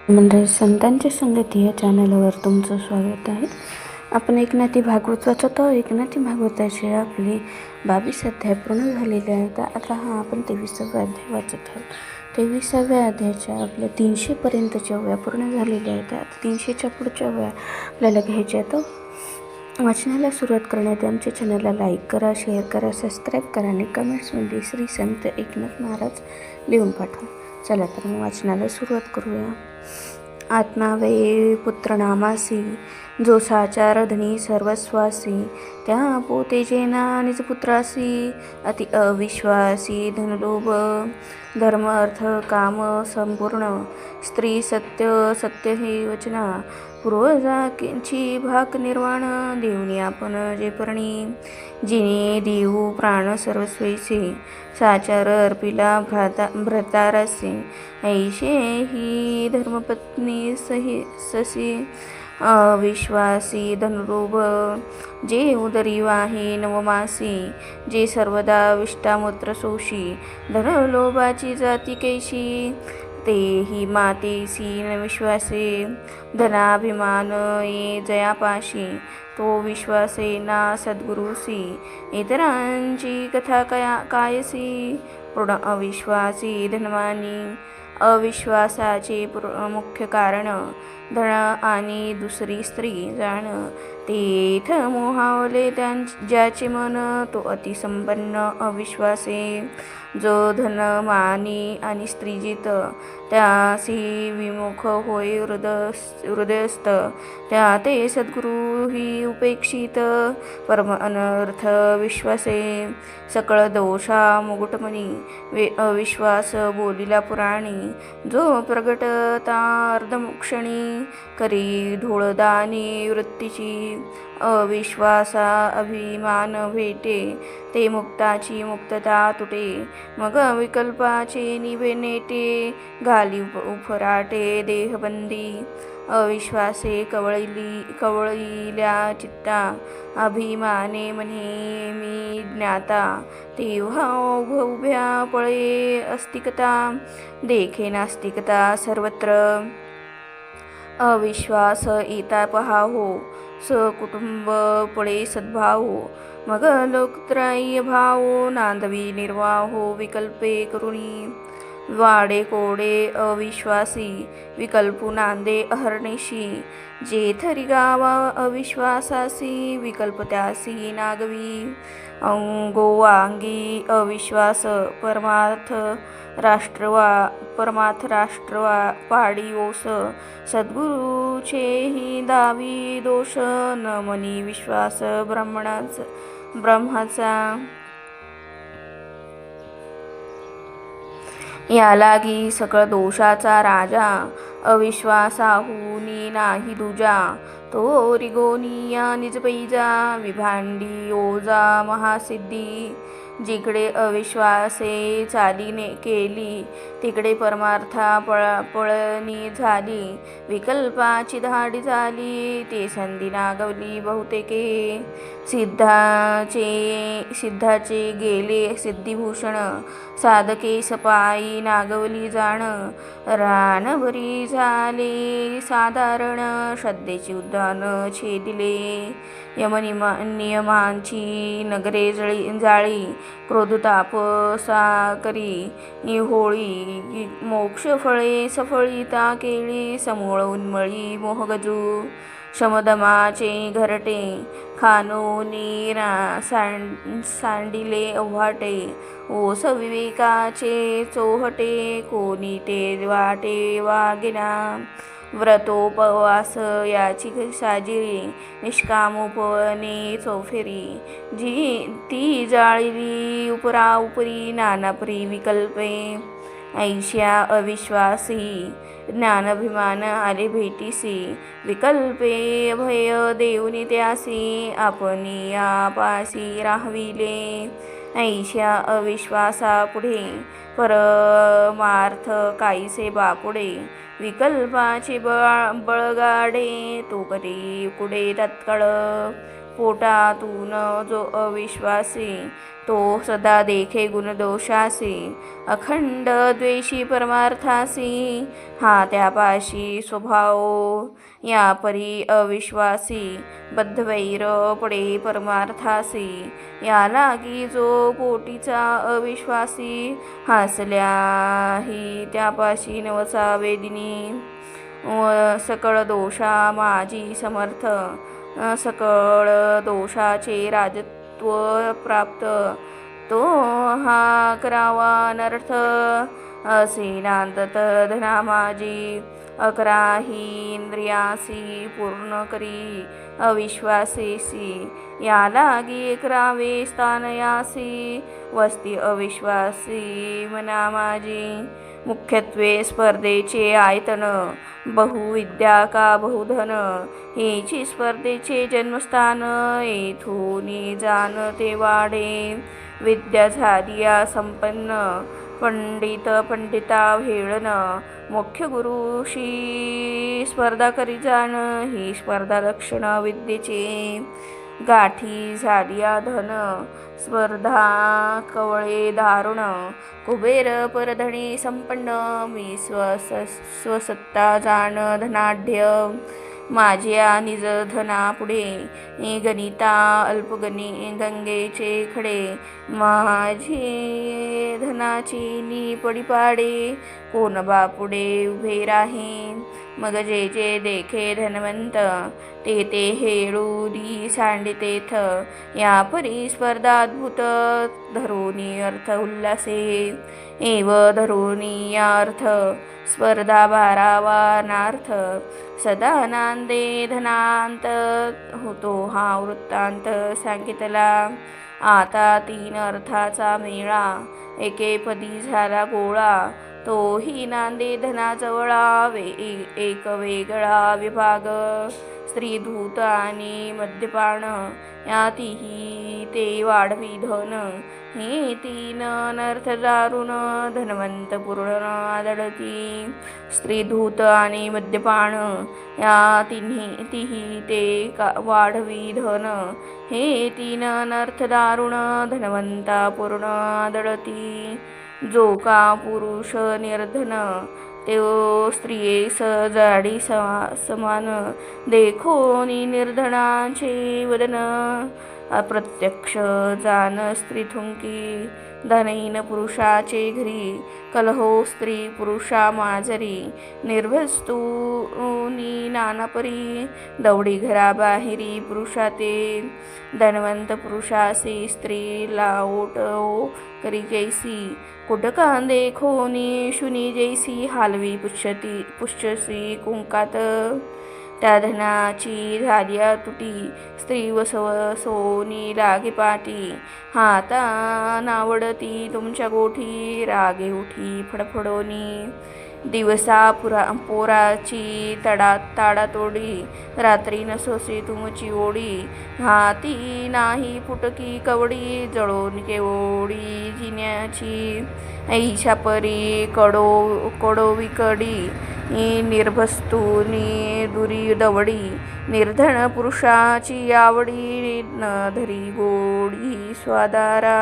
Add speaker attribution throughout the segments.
Speaker 1: मंडळी, संतांची संगती या चॅनलवर तुमचं स्वागत आहे. आपण एकनाथी भागवत वाचत आहोत. एकनाथी भागवताचे आपले 22 अध्याय पूर्ण झालेले आहेत. आता आपण 23वा अध्याय वाचत आहोत. 23व्या अध्यायाच्या आपल्या 300 पर्यंतच्या ओव्या पूर्ण झालेल्या आहेत. आता 300च्या पुढच्या ओव्या आपल्याला घ्यायच्या आहेत. वाचनाला सुरुवात करण्यात आमच्या चॅनलला लाईक करा, शेअर करा, सबस्क्राईब करा आणि कमेंट्समध्ये श्री संत एकनाथ महाराज लिहून पाठवा. चला तर मग वाचनाला सुरुवात करूया. आत्मा वे पुत्र नामासी, जो साचार धनी सर्वस्वासी, त्या पोते जेना निज पुत्रासी, अति अविश्वासी धनलोभ, धर्म अर्थ काम संपूर्ण, स्त्री सत्य सत्य हे वचना, पूर्वजांची भाक निर्वाण, देवनी आपण जे परणी, जिने देऊ प्राण सर्वस्वैसे, साचार अर्पिला भ्रतारसे, ऐशे ही धर्मपत्नी ससी, अविश्वासी धनुरूप, जे उदरी वाही नवमासी, जे सर्वदा विष्टामूत्र सोशी, धनलोभाची जाती कैशी, तेही मातेसी न विश्वासे, धनाभिमान ये जयापाशी, तो विश्वासे ना सद्गुरुसी, इतरांची कथा कायसी, पूर्ण अविश्वासी धनवानी, अविश्वासाचे मुख्य कारण, धन आणि दुसरी स्त्री जाण, तेथ मोहावले ज्याचे मन, तो अतिसंपन्न अविश्वासे, जो धन मानी आणि स्त्रीजित, त्यासी विमुख होय हृदयस्थ, त्या ते सद्गुरु ही उपेक्षित, परम अनर्थ विश्वासे, सकळ दोषा मुकुटमणी, अविश्वास बोलिला पुराणी, जो प्रगटता अर्धक्षणी, करी धूळदानी वृत्तीची, अविश्वासा अभिमान भेटे, ते मुक्ताची मुक्तता तुटे, मग विकल्पाचे निभे नेटे, घाली उफराटे देहबंदी, अविश्वासे कवळिल्या चित्ता, अभिमाने म्हणे मी ज्ञाता, तेव्हा उभ्या पळे अस्तिकता, देखे नास्तिकता सर्वत्र, अविश्वास येता पहा हो, सकुटुंब पळे सद्भावो, मग लोकत्रयी भावो, नांदवी निर्वाहो विकल्पे करुणी, वाडे कोडे अविश्वासी, विकल्पू नांदे अहर्निशी, जेथरी गावा अविश्वासासी, विकल्प त्यासी नागवी, अंगोवांगी अविश्वास, परमार्थ राष्ट्रवा पाडी ओस, सद्गुरूचेही दावी दोष, न मनी विश्वास ब्रह्माचा, या लागी सकळ दोषाचा राजा, अविश्वासाहुनी नाही दुजा, तो रिगोनिया निज पैजा, विभांडी ओजा महासिद्धी, जिकडे अविश्वासे चालीने केली, तिकडे परमार्था पळणी झाली, विकल्पाची धाडी झाली, ते संधी नागवली बहुतेके, सिद्धाचे गेले सिद्धिभूषण, साधके सपाई नागवली जाण, रानभरी झाले साधारण, श्रद्धेचे उद्यान छेदिले, नियमांची नगरे जाळी, क्रोधताप साकरी होळी, मोक्ष फळे सफळिता केली, समूळ उन्मळी मोहगजू, शमदमाचे घरटे, खानोनी सांडिले अव्हाटे, ओस विवेकाचे चोहटे, कोणी ते वाटे वागेना, व्रतोपवास याची साजिरी, निष्कामोपने चौफेरी, ती जाळली उपरी नानापरी विकल्पे, ऐश्या अविश्वासी, ज्ञानाभिमान आले भेटीसी, विकल्पे अभय देऊनी त्यासी, आपणी आपासी राहविले, ऐश्या अविश्वासा पुढे, परमार्थ काहीसे बापुडे, विकल्पाचे बळगाडे, तो कधी कुडे तत्काळ, पोटातून जो अविश्वासी तो सदा देखे गुणदोषासी, अखंड द्वेषी परमार्थासी हा त्यापाशी स्वभाव, या परी अविश्वासी बद्धवैर पडे परमार्थासी, या लागी जो पोटीचा अविश्वासी, हसल्याही त्यापाशी नवसा वेदिनी, सकळ दोषा माझी समर्थ, सकळ दोषाचे राजत्व प्राप्त, तो हा करावा अनर्थ, असेनांतत धना माझी, अकराही इंद्रियासी पूर्ण करी अविश्वासेसी, या लागी करावे स्थानयासी, वस्ती अविश्वासी मना माझी, मुख्यत्वे स्पर्धेचे आयतन, बहुविद्या का बहुधन, हेची स्पर्धेचे जन्मस्थान, येथूनी जाणते वाढे, विद्या झालिया संपन्न, पंडित पंडिता भेळन, मुख्य गुरुशी स्पर्धा करी जाण, ही स्पर्धा लक्षण विद्येचे, गाठी झालिया धन, स्पर्धा कवळे दारुण, कुबेर परधणी संपन्न, मी स्वसत्ता जाण धनाढ्य, माझ्या निज धना पुढे गणिता अल्पगणी गंगेचे खडे, माझे धनाची नी पडी पाडे, कोण बापुडे उभे राहे, मग जे जे देखे धनवंत, ते ते हेळूदी सांडितेथ, या परी स्पर्धा अद्भुत, धरोनी अर्थ उल्हासे, एव धरोनी या अर्थ, स्पर्धा बारावा नार्थ, सदा नांदे धनांत, होतो हा वृत्तांत सांगितला, आता तीन अर्थाचा मेळा, एके पदी झाला गोळा, तोही नांदे धनाजवळा, एक वेगळा विभाग, स्त्री धूत आणि मद्यपान, या तिही ते वाढवी धन, हे तीन अनर्थ दारुण, धनवंत पूर्ण आदळती, स्त्री धूत आणि मद्यपान, या तिही ते वाढवी धन, हे तीन अनर्थ दारुण, धनवंता पूर्ण आदळती, जो का पुरुष निर्धन, तो स्त्रियेस जाडी समान, देखोनी निर्धनाचे वदन, अप्रत्यक्ष जाण स्त्री थुंकी, धनहीन पुरुषाचे घरी, कलहो स्त्री पुरुषा माजरी, निर्वस्तूनी नानापरी, दौडी घराबाहेरी पुरुषाते, धनवंत पुरुषासी स्त्री लाओट करी जैसी, कुटका देखोनी शुनी जैसी, हालवी पुच्छसी कुंकात, त्या धनाची झालिया तुटी, स्त्री वसवसोनी लागे पाटी, हाता नावडती तुमच्या गोठी, रागे उठी फडफडोनी, दिवसा पोराची ताडातोडी, रात्री नसोसे तुमची ओढी, हाती नाही फुटकी कवडी, जळोन केवडी जिन्याची, ऐशा परी कडोविकडी, निर्भस्तूनी दुरी दवडी, निर्धन पुरुषाची आवडी, न धरी गोडी स्वादारा,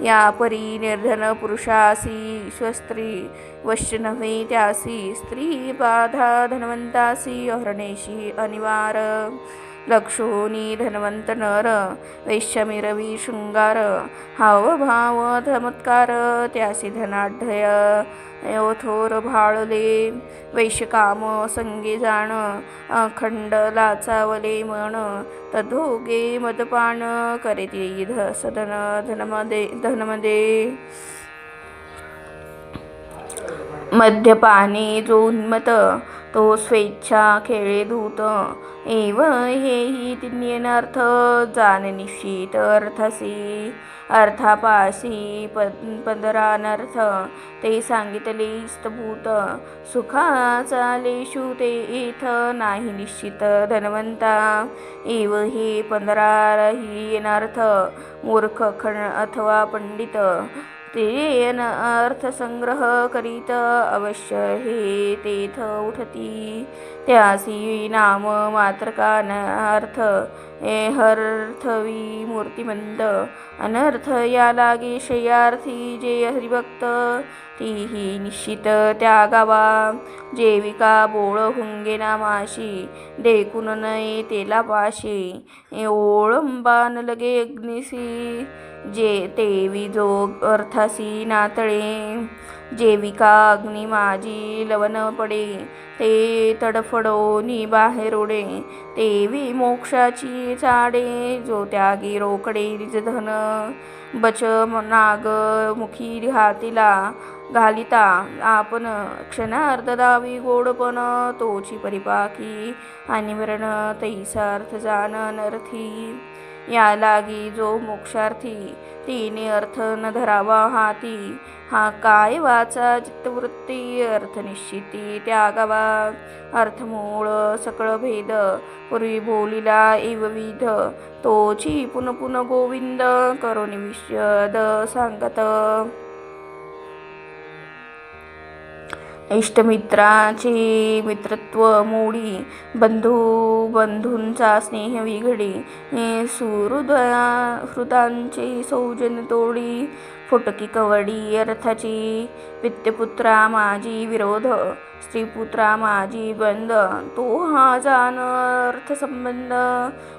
Speaker 1: या परी निर्धन पुरुषासी स्वस्त्री, वश्य नव्हे त्यासी, स्त्री बाधा धनवंतासी, हरणेशी अनिवार, लक्षोनी धनवंत नर, वैश्यमिरवी शृंगार, हावभाव चमत्कार, त्यासी धनाढ्य थोर भाळले, वैश्यकाम संगे जाण, अखंड लाचावले मन, तदोगे मदपान, करीती सदन धनमध्ये, मद्यपाने जो उन्मत, तो स्वेच्छा खेळे धूत, एव हेही तिन्यनर्थ, जाण निश्चित अर्थसी, अर्थापाशी पंधरानर्थ, ते सांगितले स्थभूत, सुखाचा लेशू ते येथ, नाही निश्चित धनवंता, एव हे 15 अनर्थ, मूर्ख अथवा पंडित, ते अर्थसंग्रह करीत अवश्य हे तेथ उठती. त्यासी नाम मात्र का अर्थ हर्थवी मूर्तिमंत. अनर्थ या लागे शयार्थी जे हरिभक्त. तीही निश्चित त्यागावा जेविका बोळ हुंगे नामाशी. देखून नये तेला पाशी ओळंबा न लगे अग्निसी. जे तेवी जो अर्थासी नातळे. जेविका अग्नी माझी लवन पडे. ते तडफडोनी बाहेर उडे. तेवी मोक्षाची चाडे. जो त्यागी रोकडे निजधन. बच नाग मुखी घातिला घालिता आपण. क्षणार्ध दावी गोडपण तोची परिपाकी. आणि मरण तैसा अर्थ जाण अनर्थी. या लागी जो मोक्षार्थी तिने अर्थ न धरावा हाती. हा काय वाचा चित्तवृत्ती अर्थनिश्चिती त्यागावा. अर्थमूळ सकळ भेद पूर्वी बोलिला एवविध. तोची पुन पुन गोविंद करोनी विशद सांगत. इष्टमित्राचे मित्रत्व मोडी. बंधूंचा स्नेह विघडी. सुहृदांचे सौजन्य तोडी. फुटकी कवडी अर्थाची. पित्यपुत्रा माझी विरोध. स्त्रीपुत्रा माझी बंद. तो हा जाण अर्थसंबंध.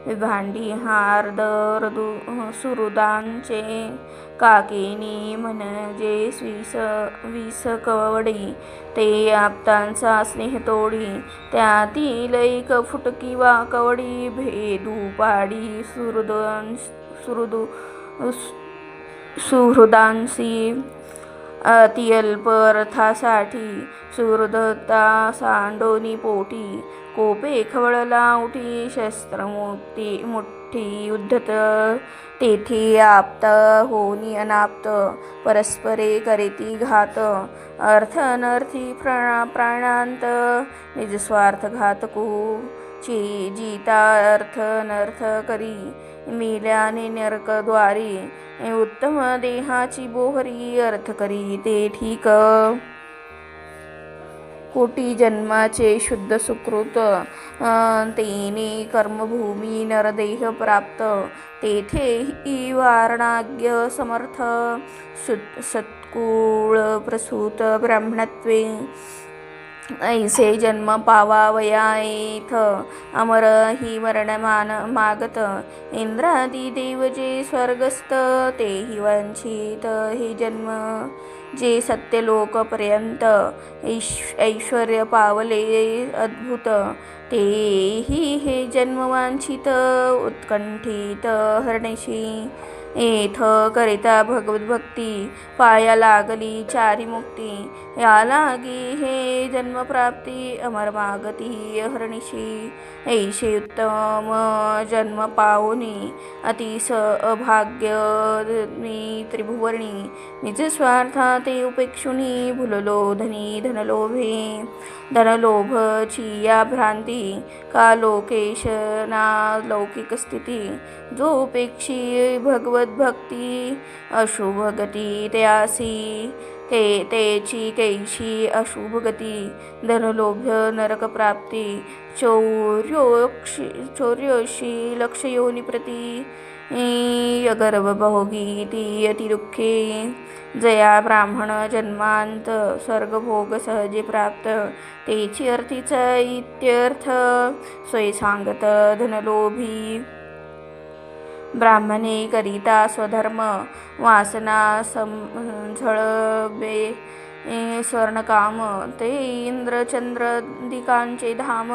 Speaker 1: विभांडी हार्द सुहृदांचे. काकेनी म्हणजे विस कवडी. ते आप्तांचा स्नेह तोडी. त्यातील एक फुटकी वा कवडी. भेदू पाडी सुहृदांसी. अतिअल्प अर्थासाठी सुहृदता सांडोनी पोटी. कोपे खवळला उठी मुठ्ठी उद्धत. तेथे आप्त होनी अनाप्त. परस्परे करीती घात. अर्थ अनर्थी प्राणांत. निजस्वार्थ घातकू. जीता अर्थ अनर्थ करी. मिल्याने नरकद्वारी. उत्तम देहाची बोहरी. अर्थ करी ते ठीक. कोटी जन्माचे शुद्ध सुकृत. तेने कर्मभूमी नरदेह प्राप्त. तेथेही वारणाग्य समर्थ. सत्कुळ प्रसूत ब्राह्मणत्वे. ऐसे जन्म पावावया येथ. अमर ही मरण मागत. इंद्रादी देव जे स्वर्गस्थ. तेही वंचित हे जन्म. जे सत्यलोकपर्यंत ऐश्वर्य पावले अद्भुत. तेही हे जन्म वांछित उत्कंठित हरणेशी. येथ करिता भगवद्भक्ती. पाया लागली चारी मुक्ती. या लागी हे जन्मप्राप्ती. अमर मागती हरणीशी. ऐशे उत्तम जन्म पावोनी. अतिस अभाग्य मी त्रिभुवनी. निज स्वार्था ते उपेक्षुनी. भुललो धनी धनलोभे. धनलोभची या भ्रांती. का लोकेश ना लौकिक स्थिती. जो उपेक्षी भगवद्भक्ती. अशुभ गती त्यासी. तेची कैशी अशुभ गती. धनलोभ्य नरकप्राप्ती. चौर्योशी लक्षयोनी प्रती. गर्भभोगी ती अतिदुःखे. जया ब्राह्मण जन्मांत. स्वर्गभोग सहजे प्राप्त. तेची अर्थीचा इत्यर्थ. सोय सांगत धनलोभी. ब्राह्मणे करिता स्वधर्म. वासना झळबे स्वर्णकाम. ते इंद्र चंद्रादिकांचे धाम.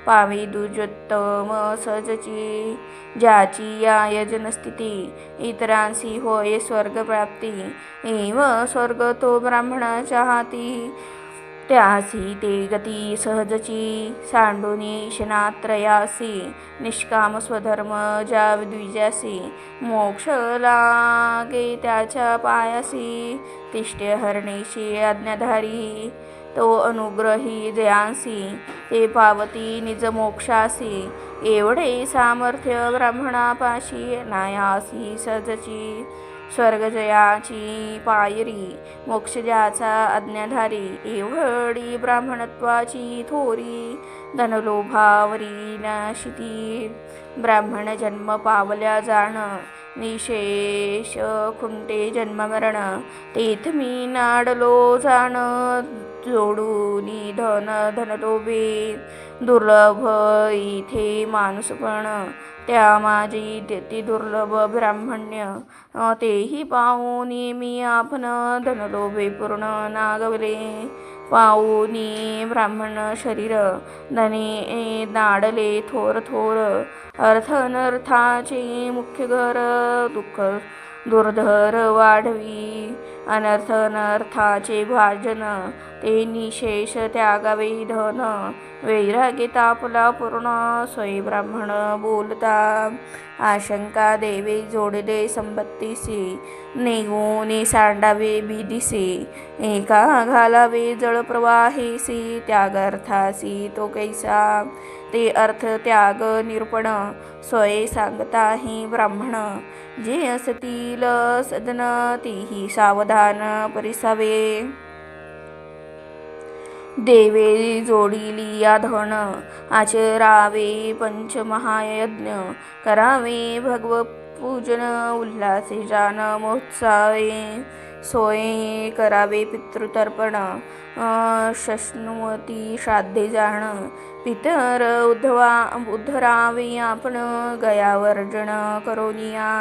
Speaker 1: पावे दुजोत्तम सहजची. ज्याची या यजनस्थिती. इतरांसी होय स्वर्गप्राप्ती. एव स्वर्ग तो ब्राह्मणाच्या हाती. त्यासी ते गती सहजची. सांडोनी शनात्रयासी. निष्काम स्वधर्म ज्या द्विजासी. मोक्ष लागे त्याच्या पायासी. तिष्ठे हरणेशी आज्ञाधारी. तो अनुग्रही जयांसी. ते पावती निज मोक्षासी. एवढे सामर्थ्य ब्राह्मणापाशी. नायासी सहजची. स्वर्ग जयाची पायरी, मोक्ष ज्याचा आज्ञाधारी, एवढी ब्राह्मणत्वाची थोरी, धनलोभावरी नाशिती. ब्राह्मण जन्म पावल्या जाण, निशेष खुंटे जन्म मरण, तेथ मी नाडलो जाण, जोडूनी धन धनलोभे. दुर्लभ इथे माणूसपण, त्या माझी ती दुर्लभ ब्राह्मण्य, तेही पाहुनी मी आपण धनलोभे पूर्ण नागवले. पाहुनी ब्राह्मण शरीर, धने नाडले थोर थोर, अर्थ अनर्थाचे मुख्य घर, दुःख दुर्धर वाढवी. अनर्थ अनर्थाचे भाजन, ते निशेष त्यागावे धन, वैराग्य तापला पूर्ण, सोय ब्राह्मण बोलता. आशंका देवे जोडले संपत्तीसी, निघून सांडावे बिदिसी, एका घालावे जळ प्रवाहेसी, त्याग अर्थासी तो कैसा. ते अर्थ त्याग निरूपण, सोय सांगताही ब्राह्मण, जे असतील सदन तीही सावधान परिसावे. देवे जोडिली धन, आचरावे पंचमहायज्ञ, करावे भगवपूजन, उल्हासे जान महोत्सावे. सोय करावे पितृतर्पण, शश्नुमती श्राद्धे जाण, पितर उद्धरावे आपण, गयावर्जन करोनिया.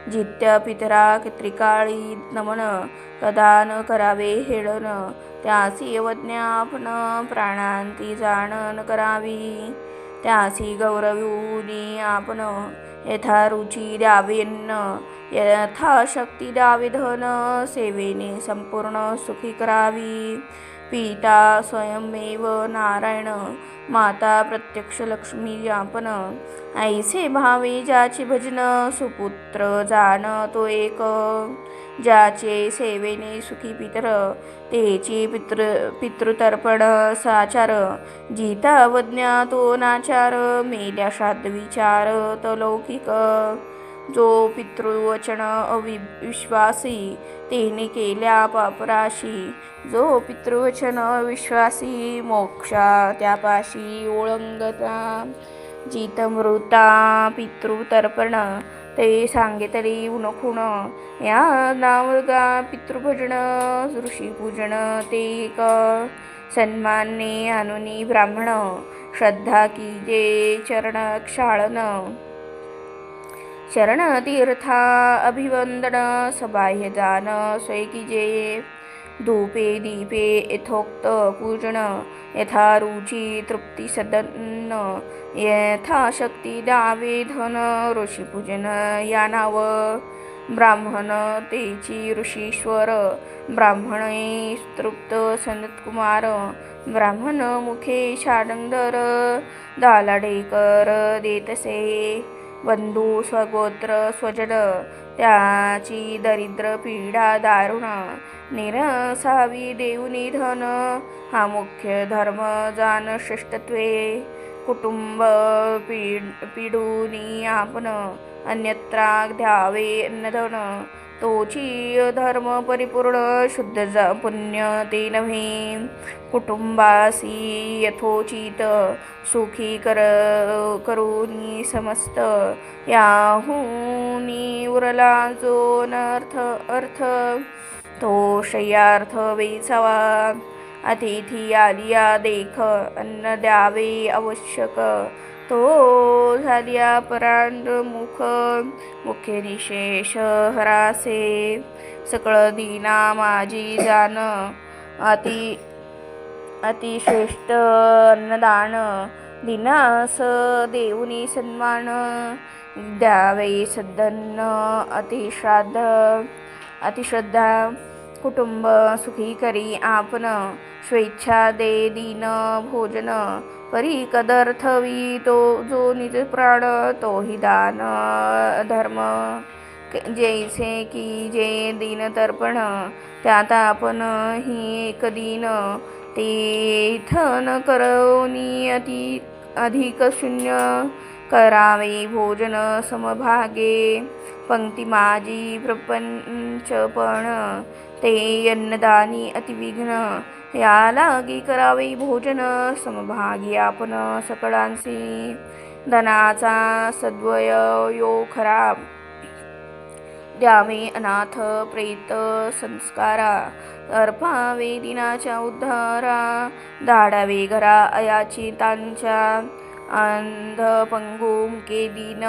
Speaker 1: जित्या पितरा त्रिकाळी नमन, कदान करावे हेळन, त्यासी अवज्ञा आपण, प्राणांती जाण करावी. त्यासी गौरवूनी आपण, यथारुची द्यावे अन्न, यथाशक्ती द्यावे धन, सेवेने संपूर्ण सुखी करावी. पिता स्वयंमेव नारायण, माता प्रत्यक्ष लक्ष्मी आपण, ऐसे भावे ज्याचे भजन, सुपुत्र जाण तो एक. ज्याचे सेवेने सुखी पितर, तेची पितृतर्पण साचार, जिता अवज्ञा तो नाचार, मेल्या श्राद्ध विचार तो लौकिक. जो पितृवचन अविश्वासी, तेने केल्या पापराशी, जो पितृवचन अविश्वासी, मोक्षा त्यापाशी ओळंगता. जितमृता पितृतर्पण, ते सांगितले उनखून, या नावगा पितृभजन, ऋषीपूजन ते एक. सन्माने आणुनी ब्राह्मण, श्रद्धा कीजे चरण क्षाळन, शरण तीर्था अभिवंदन, सबाह्य जान सोय कीजे. धूपे दीपे यथोक्त पूजन, यथारुची तृप्ती सदन, यथाशक्ती द्यावे धन, ऋषीपूजन या नाव. ब्राह्मण तेची ऋषीश्वर, ब्राह्मणे तृप्त सनतकुमार, ब्राह्मण मुखे षाडंगर, दालाडेकर देतसे. बंधू स्वगोत्र स्वजन, त्याची दरिद्र पीडा दारुण, निरसावी देऊनी धन, हा मुख्य धर्म जाण श्रेष्ठत्वे. कुटुंब पिडूनी आपण, अन्यत्रा द्यावे अन्नधन, तोची धर्म परिपूर्ण, शुद्ध पुण्य ते नव्हे. कुटुंबासी यथोचित, सुखी करूनी समस्त, याहुनी उरला जो अर्थ, तो शय्यार्थ वेचावा. अतिथी आलिया देख, अन्न द्यावे आवश्यक, तो झालिया परांड मुख, मुख्य निशेष हरासे. सकळ दीना माझी जाण, अतिश्रेष्ठ अन्नदान, दिनास देऊनी सन्मान, द्यावे सदन्न अतिश्रद्धा. कुटुंब सुखी करी आपण, स्वेच्छा दे दीन भोजन, परी कदर्थवी तो जो निज प्राण, तोही दान धर्म. जैसे की जे दीन तर्पण, त्यात आपण ही एक दीन, तेथ न करवनी अधिक शून्य, करावे भोजन समभागे. पंक्ती माझी प्रपंचपण ते अन्नदानी अतिविघ्न या लागी करावे भोजन समभागी आपण सकळांसी धनाचा सद्वयो खरा द्यावे अनाथ प्रेत संस्कारा अर्पावे दिनाच्या उद्धारा धाडावे घरा अयाचितांच्या अंध पंगू मुके दीन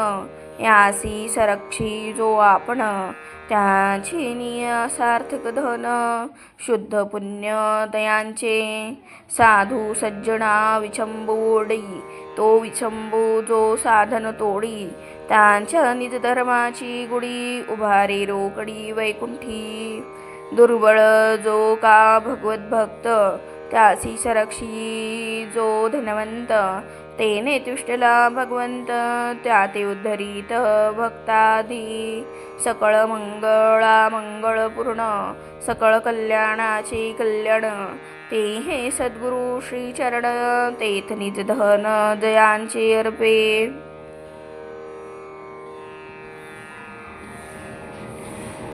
Speaker 1: यासी सरक्षी जो आपण त्याची निय सार्थक धन शुद्ध पुण्य दयांचे साधू सज्जना विचंबोडी तो विचंबू जो साधन तोडी त्यांच्या निज धर्माची गुढी उभारे रोकडी वैकुंठी दुर्बळ जो का भगवत भक्त त्यासी सरक्षी जो धनवंत तेने तुष्टला भगवंत त्या ते उद्धरीत भक्तादी सकळ मंगळा मंगळपूर्ण सकळ कल्याणाचे कल्याण ते हे सद्गुरु श्री चरण तेथ निज धन दयांचे अर्पे।